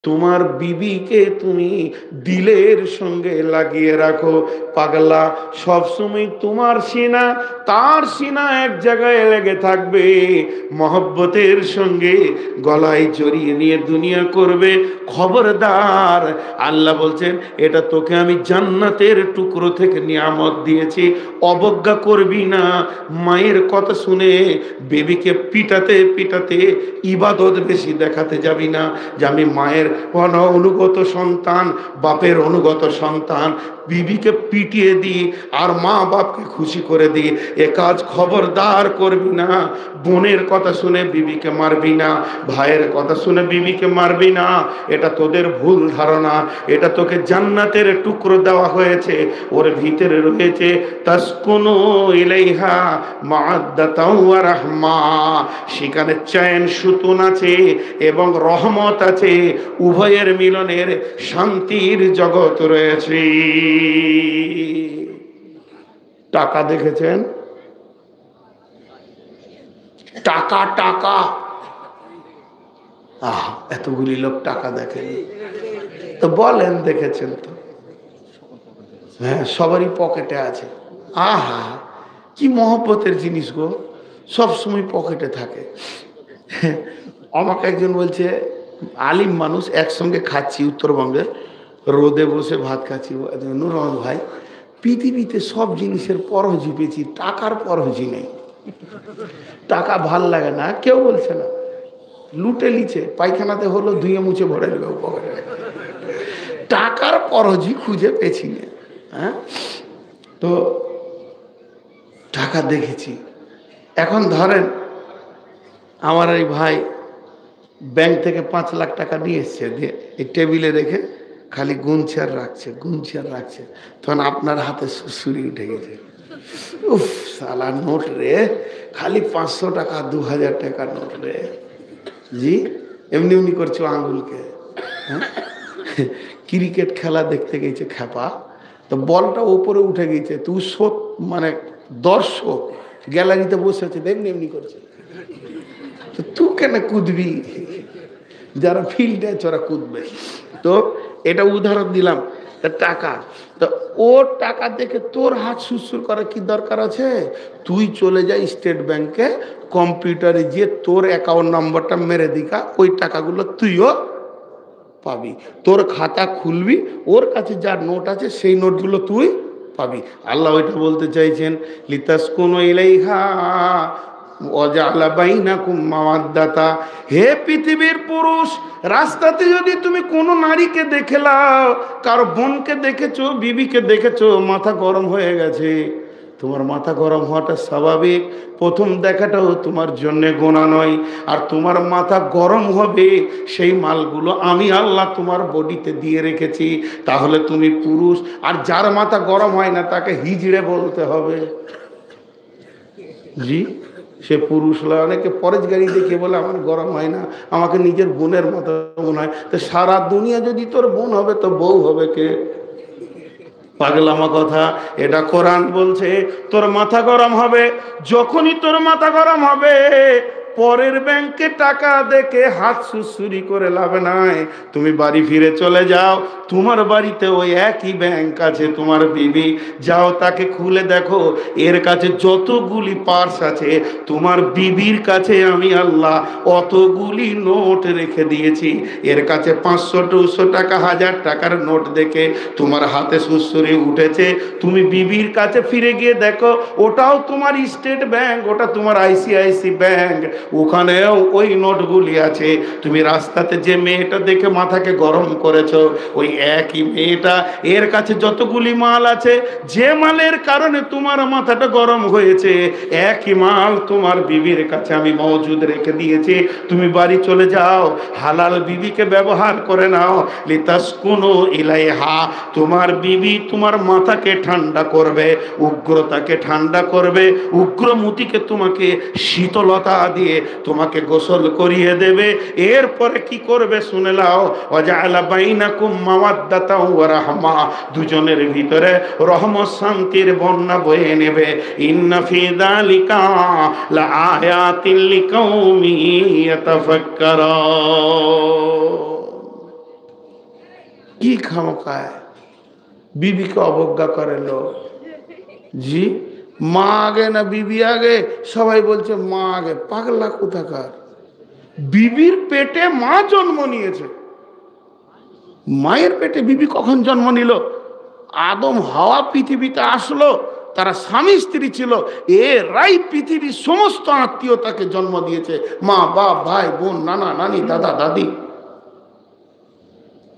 তোমার বিবিকে তুমি দিলের সঙ্গে লাগিয়ে রাখো। পাগলা সবসময় তোমার সিনা তার সিনা এক জায়গায় লেগে থাকবে, মহব্বতের সঙ্গে গলায় জড়িয়ে নিয়ে দুনিয়া করবে। খবরদার, আল্লাহ বলছেন এটা তোকে আমি জান্নাতের টুকরো থেকে নিয়ামত দিয়েছি, অবজ্ঞা করবি না। মায়ের কথা শুনে বেবিকে পিটাতে পিটাতে ইবাদত বেশি দেখাতে যাবি না যে আমি মায়ের অনুগত সন্তান, বাপের অনুগত সন্তান, বিবিকে পিটিয়ে দিই আর মা বাপকে খুশি করে দিই, এ কাজ খবরদার করবি না। বোনের কথা শুনে বিবিকে মারবি না, ভাইয়ের কথা শুনে বিবিকে মারবি না। এটা তোদের ভুল ধারণা। এটা তোকে জান্নাতের টুকরো দেওয়া হয়েছে, ওর ভিতরে রয়েছে তাসকুনু ইলাইহা মাআদ্দাতাও ওয়া রাহমা। সেখানে চয়ন সুতুন আছে এবং রহমত আছে, উভয়ের মিলনের শান্তির জগৎ রয়েছে। টাকা দেখেছেন? টাকা টাকা, এতগুলি লোক টাকা দেখেনি তো বলেন দেখেছেন তো? হ্যাঁ, সবারই পকেটে আছে। আহা, কি মহব্বতের জিনিস গো, সব সময় পকেটে থাকে। আমাকে একজন বলছে, আলিম মানুষ, একসঙ্গে খাচ্ছি উত্তরবঙ্গে, রোদে বসে ভাত খাচ্ছি, নূর রহমান ভাই, পৃথিবীতে সব জিনিসের পরহজি পেয়েছি, টাকার পরহজি নেই। টাকা ভাল লাগে না, কেউ বলছে না, লুটে লিছে, পায়খানাতে হলো ধুয়ে মুছে ভরে নেবে পকেটে। টাকার পরহজি খুঁজে পেয়েছি না। হ্যাঁ, তো টাকা দেখেছি। এখন ধরেন আমার এই ভাই ব্যাংক থেকে 5 লাখ টাকা নিয়ে এসছে, দিয়ে এই টেবিলে রেখে খালি গুনছে আর রাখছে, গুনছে আর রাখছে। তখন আপনার হাতে সুড়সুড়ি উঠে গেছে, উফ সালা নোট রে, খালি 500 টাকা 2000 টাকা নোট রে। জি, এমনি এমনি করছো আঙ্গুলকে। হ্যাঁ, ক্রিকেট খেলা দেখতে গেছে খেপা, তো বলটা উপরে উঠে গেছে, তুই মানে দর্শক গ্যালারিতে বসে আছে, এমনি এমনি করছে। তো তুই কেন কুদবি? যারা ফিল্ডে আছে ওরা কুদবে। তো এটা উদাহরণ দিলাম। টাকা, তো ওর টাকা দেখে তোর হাত সুরসুর করার কি দরকার আছে? তুই চলে যাই স্টেট ব্যাংকে, কম্পিউটারে গিয়ে তোর অ্যাকাউন্ট নাম্বারটা মেরে দিকা, ওই টাকাগুলো তুইও পাবি। তোর খাতা খুলবি, ওর কাছে যার নোট আছে সেই নোটগুলো তুই পাবি। আল্লাহ ওইটা বলতে চাইছেন, লিতাসকুনু ইলাইহা ওয়াজআলা বাইনাকুম মাওয়াদ্দাতা। হে পৃথিবীর পুরুষ, রাস্তাতে যদি তুমি কোনো নারীকে দেখলাও, কারো বোনকে দেখেছো, বিবিকে দেখেছো, মাথা গরম হয়ে গেছে, তোমার মাথা গরম হওয়াটা স্বাভাবিক। প্রথম দেখাটাও তোমার জন্য গোনা নয়। আর তোমার মাথা গরম হবে সেই মালগুলো আমি আল্লাহ তোমার বডিতে দিয়ে রেখেছি। তাহলে তুমি পুরুষ। আর যার মাথা গরম হয় না তাকে হিজড়ে বলতে হবে। জি, সে পুরুষ নয়। অনেকে পরেশগাড়ি দেখে বলে আমার গরম হয় না, আমাকে নিজের বোনের মতো মনে হয়। তো সারা দুনিয়া যদি তোর বোন হবে তো বউ হবে কে? পাগলামা কথা। এটা কোরআন বলছে তোর মাথা গরম হবে। যখনই তোর মাথা গরম হবে, পরের ব্যাংকে টাকা দেখে হাত সুসুরি করে লাভ নাই। তুমি বাড়ি ফিরে চলে যাও, তোমার বাড়িতে ওই একই ব্যাংক আছে, তোমার বিবি, যাও তাকে খুলে দেখো, এর কাছে যতগুলি পার্স আছে তোমার বিবির কাছে আমি আল্লাহ অতগুলি নোট রেখে দিয়েছি। এর কাছে 500 200 টাকা 1000 টাকার নোট দেখে তোমার হাতে সুসুরি উঠেছে। তুমি বিবির কাছে ফিরে গিয়ে দেখো, ওটাও তোমার স্টেট ব্যাংক, ওটা তোমার ICICI ব্যাংক, ওখানেও ওই নোটগুলি আছে। তুমি রাস্তাতে যে মেয়েটা দেখে মাথাকে গরম করেছো, ওই একই মেয়েটা, এর কাছে যতগুলি মাল আছে, যে মালের কারণে তোমার মাথাটা গরম হয়েছে, একই মাল তোমার বিবির কাছে আমি মজুদ রেখে দিয়েছি। তুমি বাড়ি চলে যাও, হালাল বিবিকে ব্যবহার করে নাও। লিতাসকুনু ইলাইহা, তোমার বিবি তোমার মাথাকে ঠান্ডা করবে, উগ্রতাকে ঠান্ডা করবে, উগ্রমতিকে তোমাকে শীতলতা দিয়ে তোমাকে গোসল করিয়ে দেবে। এরপরে কি করবে শুনে নাও, ওয়াজআলা বাইনাকুম মাওয়াদ্দাতাও ওয়া রাহমা, দুজনের ভিতরে রহমত শান্তির বন্যা বয়ে নেবে। ইন্না ফি যালিকা লাআয়াতিল লিকাউমি ইয়াতাফাক্কারুন। কি খামোখায় বিবিকে অবজ্ঞা করে লোক। জি, মা আগে না বিবি আগে? সবাই বলছে মা আগে। পাগলা কোথাকার! বিবির পেটে মা জন্ম নিয়েছে। মায়ের পেটে বিবি কখন জন্ম নিল? আদম হাওয়া পৃথিবীতে আসলো, তারা স্বামী স্ত্রী ছিল, এরাই পৃথিবীর সমস্ত আত্মীয়তাকে জন্ম দিয়েছে। মা বাপ ভাই বোন নানা নানি দাদা দাদি।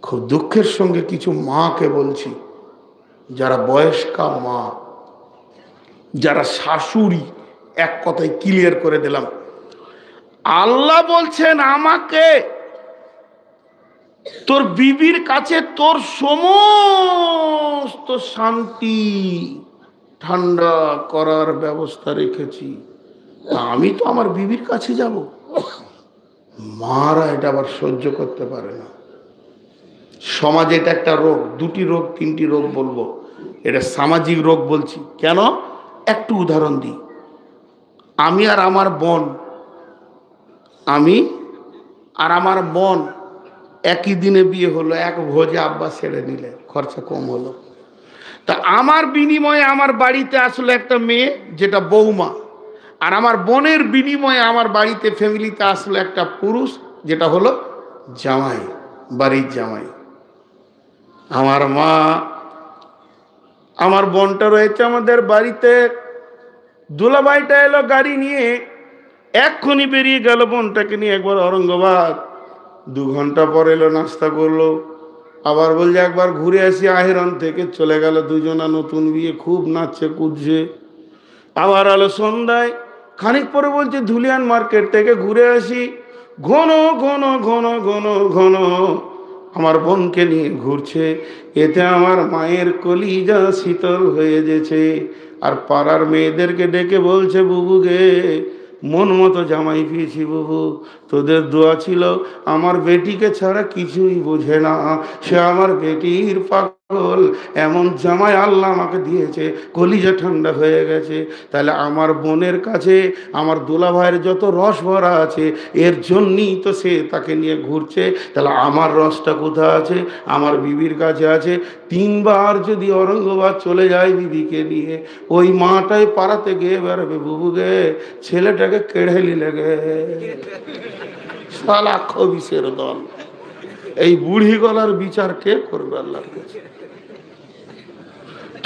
খুব দুঃখের সঙ্গে কিছু মাকে বলছি, যারা বয়স্কা মা, যারা শাশুড়ি, এক কথায় ক্লিয়ার করে দিলাম, আল্লাহ বলছেন আমাকে তোর বিবির কাছে তোর সমস্ত শান্তি ঠান্ডা করার ব্যবস্থা রেখেছি, আমি তো আমার বিবির কাছে যাব? মারা এটা আবার সহ্য করতে পারে না। সমাজে এটা একটা রোগ, দুটি রোগ তিনটি রোগ বলবো, এটা সামাজিক রোগ বলছি। কেন? একটু উদাহরণ দিই। আমি আর আমার বোন, আমি আর আমার বোন একই দিনে বিয়ে হলো, এক ভোজে আব্বা ছেড়ে নিলে, খরচা কম হলো। তা আমার বিনিময়ে আমার বাড়িতে আসলো একটা মেয়ে যেটা বৌমা, আর আমার বোনের বিনিময়ে আমার বাড়িতে ফ্যামিলিতে আসলো একটা পুরুষ যেটা হলো জামাই, বাড়ির জামাই। আমার মা, আমার বোনটা রয়েছে আমাদের বাড়িতে, দুলাভাইটা এলো গাড়ি নিয়ে, এক্ষুনি বেরিয়ে গেল বোনটাকে নিয়ে একবার ঔরঙ্গাবাদ। 2 ঘন্টা পর এলো, নাস্তা করলো, আবার বলছে একবার ঘুরে আসি আহিরন থেকে, চলে গেল। দুজনা নতুন বিয়ে, খুব নাচছে কুদছে। আবার আলো সন্ধ্যায়, খানিক পরে বলছে ধুলিয়ান মার্কেট থেকে ঘুরে আসি। ঘন ঘন ঘন ঘন ঘন আমার বোনকে নিয়ে ঘুরছে, এতে আমার মায়ের কলিজা শীতল হয়ে গেছে। আর পাড়ার মেয়েদেরকে ডেকে বলছে বুবু গে, মন মতো জামাই পেয়েছি বুবু, তোদের দোয়া ছিল। আমার বেটিকে ছাড়া কিছুই বোঝে না, সে আমার বেটির পাগল, এমন জামাই আল্লাহ আমাকে দিয়েছে, কলিজা ঠান্ডা হয়ে গেছে। তাহলে আমার বোনের কাছে আমার দুলাভাইয়ের যত রস ভরা আছে, এর জন্যই তো সে তাকে নিয়ে ঘুরছে। তাহলে আমার রসটা কোথায় আছে? আমার বিবির কাছে আছে। 3 বার যদি ঔরঙ্গাবাদ চলে যায় বিবিকে নিয়ে, ওই মাটাই পাড়াতে গিয়ে বেড়াবে বুবু গে, ছেলেটাকে কেড়ে নিলে গে। শালা খবিসের দল। এই বুড়ি গলার বিচার কে করবে আল্লাহর কাছে?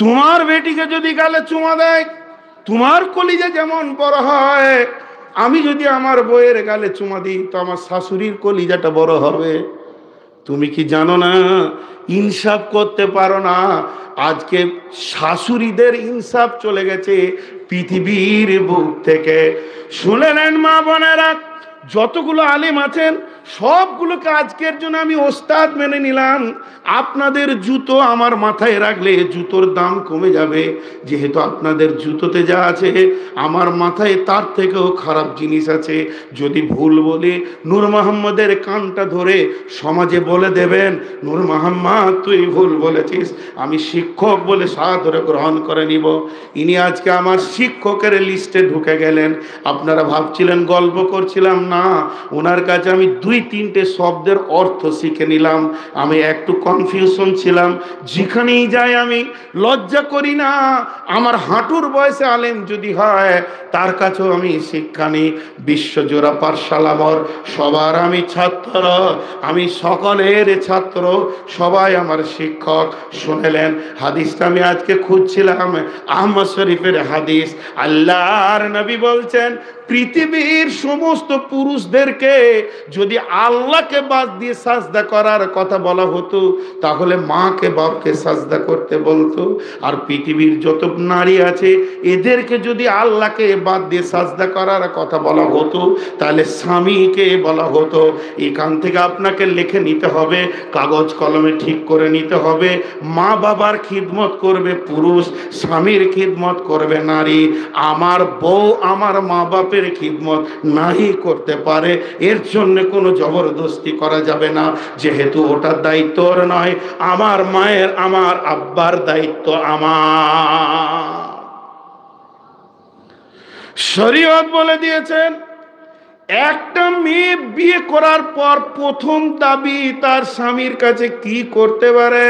তোমার বেটিকে যদি গালে চুমা দেয়, তোমার কলিজা যেমন বড় হয়, আমি যদি আমার বউয়ের গালে চুমা দিই তো আমার শাশুড়ির কলিজাটা বড় হবে। তুমি কি জানো না? ইনসাফ করতে পারো না। আজকে শাশুড়িদের ইনসাফ চলে গেছে পৃথিবীর বুক থেকে। শুনে নেন মা বোনেরা, যতগুলো আলেম আছেন সবগুলোকে আজকের জন্য আমি ওস্তাদ মেনে নিলাম। আপনাদের জুতো আমার মাথায় রাখলে জুতোর দাম কমে যাবে, যেহেতু আপনাদের জুতোতে যা আছে আমার মাথায় তার থেকেও খারাপ জিনিস আছে। যদি ভুল বলে নূর মোহাম্মদের কানটা ধরে সমাজে বলে দেবেন, নূর মোহাম্মদ তুই ভুল বলেছিস, আমি শিক্ষক বলে সাদরে গ্রহণ করে নিব। ইনি আজকে আমার শিক্ষকের লিস্টে ঢুকে গেলেন। আপনারা ভাবছিলেন গল্প করছিলাম, না, ওনার কাছে আমি 2-3টে শব্দের অর্থ শিখে নিলাম। আমি একটু কনফিউশন ছিলাম, যেখানেই যাই আমি লজ্জা করি না। আমার হাঁটুর বয়সে আলেম যদি হয় তার কাছেও আমি শিক্ষা নিই। বিশ্বজোড়া পাঠশালামর সবার আমি ছাত্র, আমি সকলের ছাত্র, সবাই আমার শিক্ষক। শুনেলেন হাদিসটা আমি আজকে খুঁজছিলাম, আহমদ শরীফের হাদিস। আল্লাহর নবী বলছেন পৃথিবীর সমস্ত পুরুষদেরকে যদি আল্লাহকে বাদ দিয়ে সাজদা করার কথা বলা হতো তাহলে মাকে বাপকে সাজদা করতে বলতো। আর পৃথিবীর যত নারী আছে এদেরকে যদি আল্লাহকে বাদ দিয়ে সাজদা করার কথা বলা হতো তাহলে স্বামীকে বলা হতো। এখান থেকে আপনাকে লিখে নিতে হবে, কাগজ কলমে ঠিক করে নিতে হবে। মা বাবার খিদমত করবে পুরুষ, স্বামীর খিদমত করবে নারী। আমার বউ আমার মা বাপের খিদমত নাই করতে পারে, এর জন্য কোনো জবরদস্তি করা যাবে না, যেহেতু ওটার দায়িত্ব ওর নয়। আমার মায়ের আমার আব্বার দায়িত্ব আমার। শরীয়ত বলে দিয়েছেন একটা মেয়ে বিয়ে করার পর প্রথম দাবি তার স্বামীর কাছে কি করতে পারে?